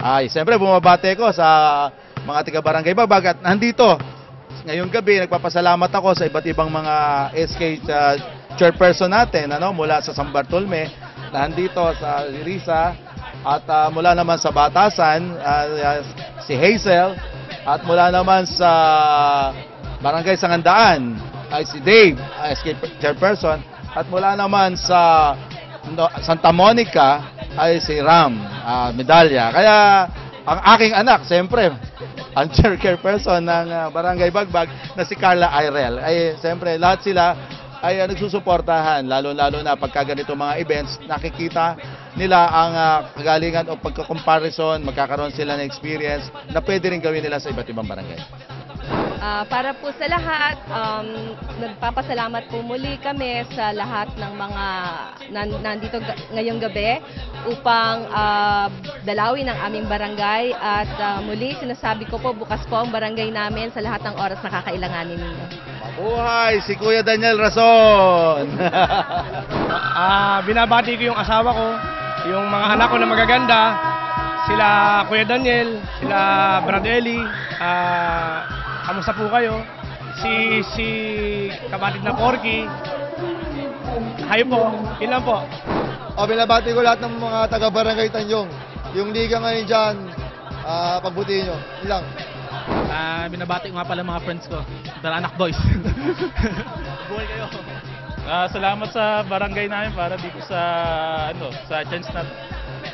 Ay, siyempre bumabate ko sa mga taga-Barangay Bagbag at nandito. Ngayong gabi, nagpapasalamat ako sa iba't ibang mga SK chairperson natin, mula sa San Bartolome, nandito sa Risa, at mula naman sa Batasan, si Hazel, at mula naman sa Barangay Sangandaan, ay si Dave, SK chairperson, at mula naman sa Santa Monica, ay si Ram, Medalya. Kaya ang aking anak, siyempre, ang chairperson ng Barangay Bagbag na si Carla Irel. Ay, siyempre, lahat sila ay nagsusuportahan, lalo-lalo na pagka ganito mga events, nakikita nila ang kagalingan o pagka-comparison, magkakaroon sila ng experience na pwede rin gawin nila sa iba't ibang barangay. Para po sa lahat, nagpapasalamat po muli kami sa lahat ng mga nandito ngayong gabi upang dalawin ang aming barangay at muli sinasabi ko po bukas po ang barangay namin sa lahat ng oras na kakailanganin ninyo. Mabuhay si Kuya Daniel Rason! Binabati ko yung asawa ko, yung mga anak ko na magaganda, sila Kuya Daniel, sila Brad Eli, kamusta po kayo? Si kapatid na Porky. Hayo po, yun lang po. Binabati ko lahat ng mga taga-Barangay Tanyong. Yung liga ngayon dyan, pagbutihin nyo. Yun lang. Binabati ko nga pala mga friends ko, Daranak Boys. Buhay kayo. Salamat sa barangay namin para dito sa sa chance na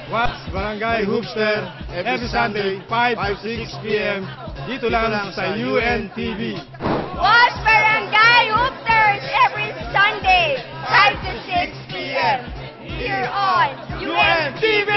Watch Barangay Hoopster every Sunday 5 to 6 p.m. Dito lang sa UNTV. Watch Barangay Hoopsters every Sunday 5 to 6 p.m. here on UNTV!